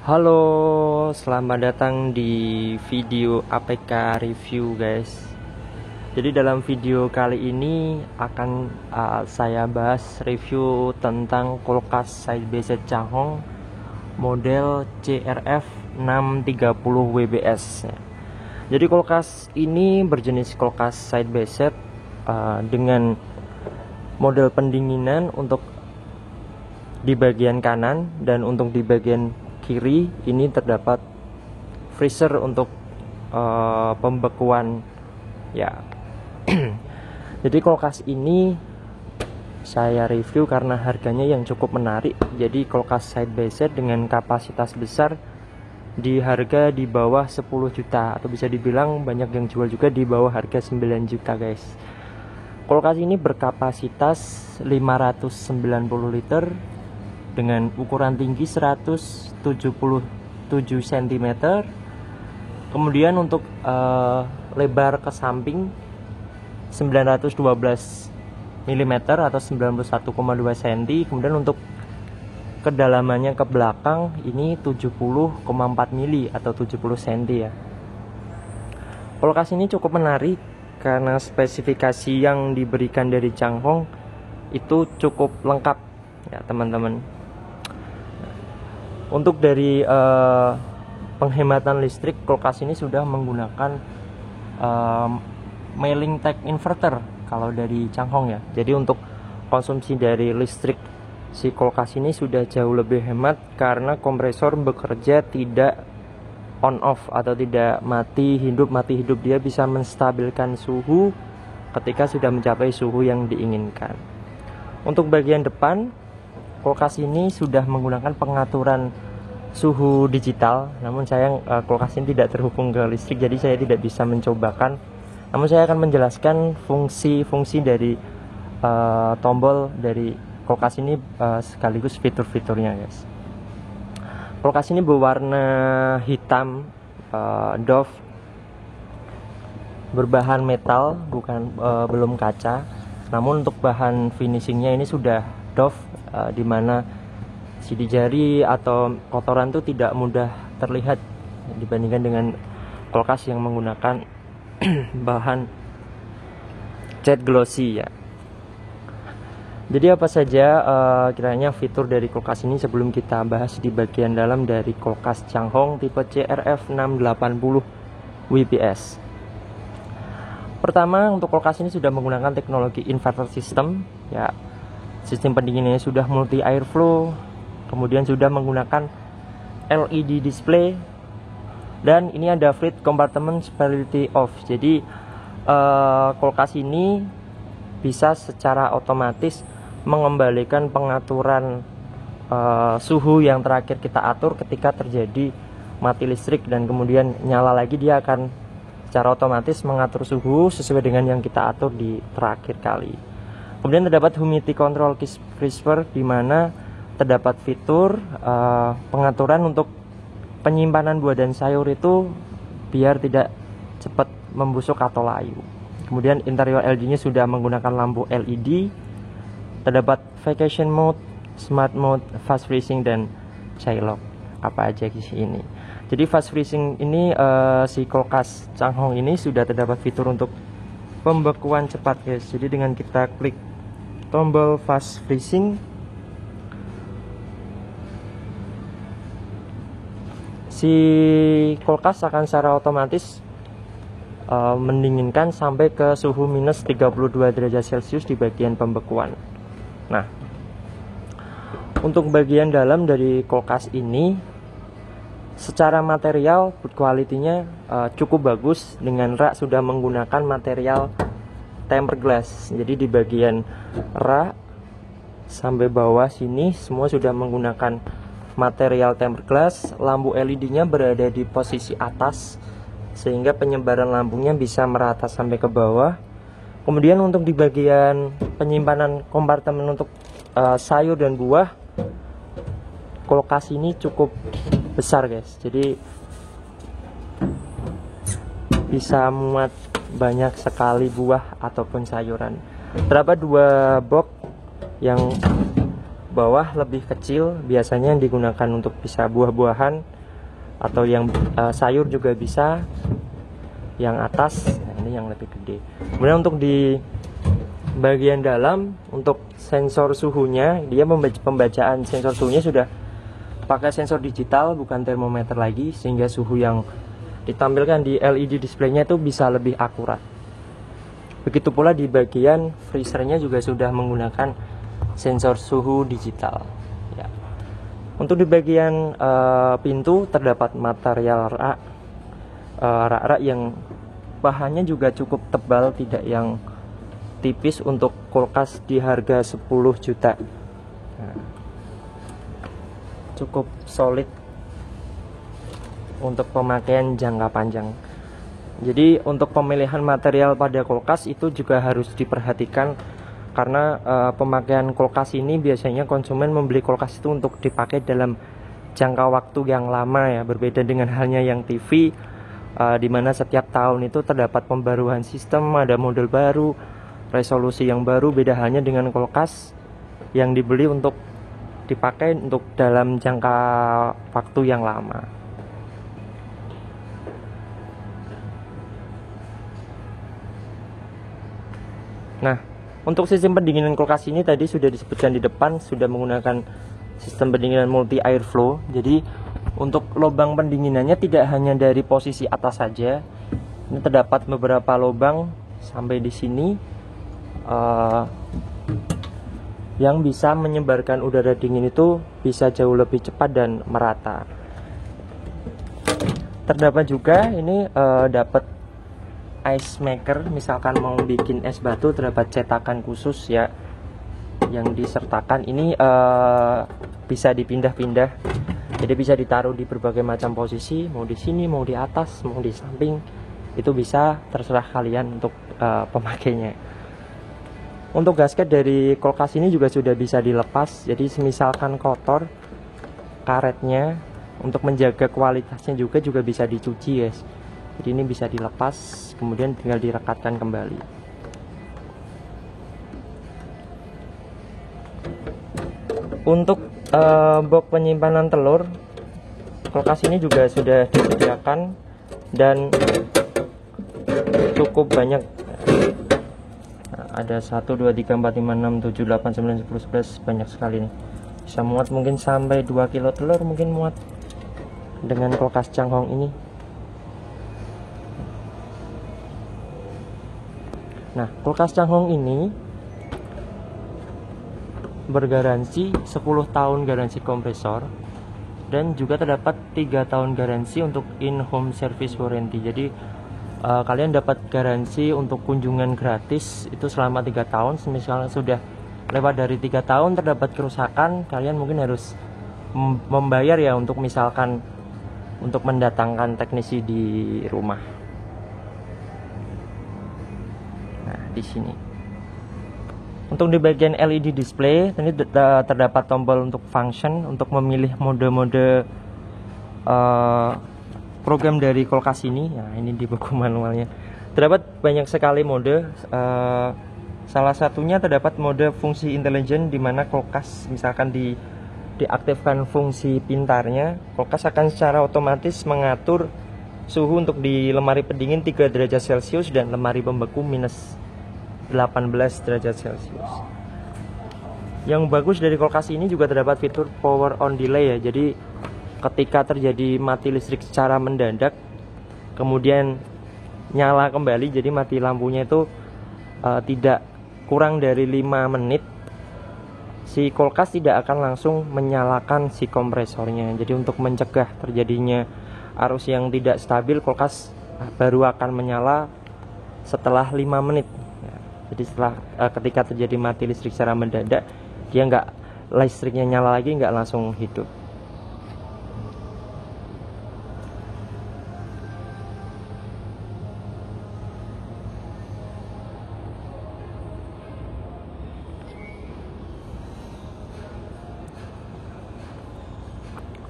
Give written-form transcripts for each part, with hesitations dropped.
Halo, selamat datang di video APK review guys. Jadi dalam video kali ini akan saya bahas review tentang kulkas Sidebase Changhong model CRF 630 WBS. Jadi kulkas ini berjenis kulkas Sidebase dengan model pendinginan untuk di bagian kanan, dan untuk di bagian kiri ini terdapat freezer untuk pembekuan ya. Jadi kulkas ini saya review karena harganya yang cukup menarik. Jadi kulkas Sidebase dengan kapasitas besar di harga di bawah 10 juta, atau bisa dibilang banyak yang jual juga di bawah harga 9 juta guys. Kulkas ini berkapasitas 590 liter dengan ukuran tinggi 177 cm. Kemudian untuk lebar ke samping 912 mm atau 91,2 cm. Kemudian untuk kedalamannya ke belakang ini 70,4 mm atau 70 cm ya. Kulkas ini cukup menarik karena spesifikasi yang diberikan dari Changhong itu cukup lengkap ya teman-teman. Untuk dari penghematan listrik, kulkas ini sudah menggunakan Mailing Tech Inverter kalau dari Changhong ya. Jadi untuk konsumsi dari listrik si kulkas ini sudah jauh lebih hemat karena kompresor bekerja tidak on off atau tidak mati hidup. Dia bisa menstabilkan suhu ketika sudah mencapai suhu yang diinginkan. Untuk bagian depan, kulkas ini sudah menggunakan pengaturan suhu digital. Namun sayang kulkas ini tidak terhubung ke listrik, jadi saya tidak bisa mencobakan. Namun saya akan menjelaskan fungsi-fungsi dari tombol dari kulkas ini sekaligus fitur-fiturnya guys. Kulkas ini berwarna hitam doff, berbahan metal, belum kaca. Namun untuk bahan finishingnya ini sudah doff, dimana sidik jari atau kotoran itu tidak mudah terlihat dibandingkan dengan kulkas yang menggunakan bahan cat glossy ya. Jadi apa saja kiranya fitur dari kulkas ini sebelum kita bahas di bagian dalam dari kulkas Changhong tipe CRF 680 WBS. Pertama, untuk kulkas ini sudah menggunakan teknologi inverter system ya. Sistem pendinginannya sudah multi airflow, kemudian sudah menggunakan LED display, dan ini ada fluid compartment stability off. Jadi kulkas ini bisa secara otomatis mengembalikan pengaturan suhu yang terakhir kita atur ketika terjadi mati listrik, dan kemudian nyala lagi, dia akan secara otomatis mengatur suhu sesuai dengan yang kita atur di terakhir kali. Kemudian terdapat humidity control crisper, di mana terdapat fitur pengaturan untuk penyimpanan buah dan sayur itu biar tidak cepat membusuk atau layu. Kemudian interior LED-nya sudah menggunakan lampu LED. Terdapat vacation mode, smart mode, fast freezing, dan Chillock. Apa aja di sini. Jadi fast freezing ini si kulkas Changhong ini sudah terdapat fitur untuk pembekuan cepat guys. Jadi dengan kita klik tombol fast freezing, si kulkas akan secara otomatis mendinginkan sampai ke suhu minus 32 derajat Celcius di bagian pembekuan. Nah, untuk bagian dalam dari kulkas ini secara material quality-nya cukup bagus, dengan rak sudah menggunakan material tempered glass. Jadi di bagian rak sampai bawah sini semua sudah menggunakan material tempered glass. Lampu LED-nya berada di posisi atas sehingga penyebaran lampunya bisa merata sampai ke bawah. Kemudian untuk di bagian penyimpanan kompartemen untuk sayur dan buah, kulkas ini cukup besar guys. Jadi bisa muat banyak sekali buah ataupun sayuran. Terdapat dua box yang bawah lebih kecil, biasanya yang digunakan untuk bisa buah-buahan, atau yang sayur juga bisa, yang atas. Nah, ini yang lebih gede. Kemudian untuk di bagian dalam, untuk sensor suhunya, dia pembacaan sensor suhunya sudah pakai sensor digital, bukan termometer lagi, sehingga suhu yang ditampilkan di LED displaynya itu bisa lebih akurat. Begitu pula di bagian freezernya juga sudah menggunakan sensor suhu digital. Ya. Untuk di bagian pintu terdapat material rak yang bahannya juga cukup tebal, tidak yang tipis untuk kulkas di harga 10 juta. Nah, cukup solid untuk pemakaian jangka panjang. Jadi untuk pemilihan material pada kulkas itu juga harus diperhatikan, karena pemakaian kulkas ini biasanya konsumen membeli kulkas itu untuk dipakai dalam jangka waktu yang lama ya, berbeda dengan halnya yang TV, di mana setiap tahun itu terdapat pembaruan sistem, ada model baru, resolusi yang baru. Beda halnya dengan kulkas yang dibeli untuk dipakai untuk dalam jangka waktu yang lama. Nah, untuk sistem pendinginan kulkas ini tadi sudah disebutkan di depan, sudah menggunakan sistem pendinginan multi airflow. Jadi untuk lubang pendinginannya tidak hanya dari posisi atas saja. Ini terdapat beberapa lubang sampai di sini yang bisa menyebarkan udara dingin itu bisa jauh lebih cepat dan merata. Terdapat juga ini dapat ice maker, misalkan mau bikin es batu, terdapat cetakan khusus ya yang disertakan. Ini bisa dipindah-pindah, jadi bisa ditaruh di berbagai macam posisi, mau di sini, mau di atas, mau di samping, itu bisa, terserah kalian untuk pemakainya. Untuk gasket dari kulkas ini juga sudah bisa dilepas, jadi misalkan kotor karetnya, untuk menjaga kualitasnya juga bisa dicuci guys. Jadi ini bisa dilepas, kemudian tinggal direkatkan kembali. Untuk box penyimpanan telur, kulkas ini juga sudah disediakan dan cukup banyak. Nah, ada 1, 2, 3, 4, 5, 6, 7, 8, 9, 10, 11, banyak sekali nih. Bisa muat mungkin sampai 2 kilo telur, mungkin muat dengan kulkas Changhong ini. Nah, kulkas Changhong ini bergaransi 10 tahun garansi kompresor, dan juga terdapat 3 tahun garansi untuk in-home service warranty. Jadi kalian dapat garansi untuk kunjungan gratis itu selama 3 tahun. Misalnya sudah lewat dari 3 tahun terdapat kerusakan, kalian mungkin harus membayar ya, untuk misalkan untuk mendatangkan teknisi di rumah. Di sini untuk di bagian LED display ini terdapat tombol untuk function, untuk memilih mode-mode program dari kulkas ini. Nah, ini di buku manualnya terdapat banyak sekali mode. Salah satunya terdapat mode fungsi intelijen, di mana kulkas misalkan diaktifkan fungsi pintarnya, kulkas akan secara otomatis mengatur suhu untuk di lemari pendingin 3 derajat Celcius dan lemari pembeku minus 18 derajat Celcius. Yang bagus dari kulkas ini juga terdapat fitur power on delay ya. Jadi ketika terjadi mati listrik secara mendadak, kemudian nyala kembali, jadi mati lampunya itu tidak kurang dari 5 menit, si kulkas tidak akan langsung menyalakan si kompresornya. Jadi untuk mencegah terjadinya arus yang tidak stabil, kulkas baru akan menyala setelah 5 menit. Jadi setelah ketika terjadi mati listrik secara mendadak, dia listriknya nyala lagi, nggak langsung hidup.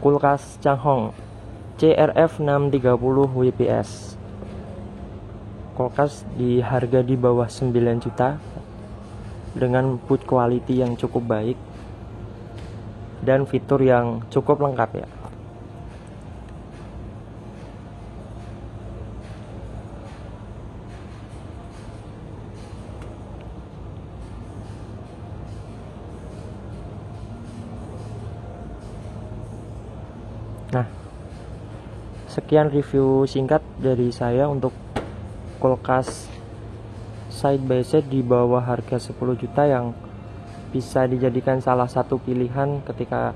Kulkas Changhong CRF 630 WPS. Kulkas di harga di bawah 9 juta dengan boot quality yang cukup baik dan fitur yang cukup lengkap ya. Sekian review singkat dari saya untuk kulkas side by side di bawah harga 10 juta yang bisa dijadikan salah satu pilihan ketika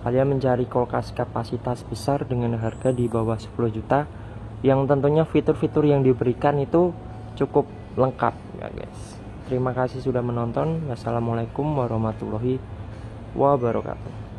kalian mencari kulkas kapasitas besar dengan harga di bawah 10 juta, yang tentunya fitur-fitur yang diberikan itu cukup lengkap ya guys. Terima kasih sudah menonton. Wassalamualaikum warahmatullahi wabarakatuh.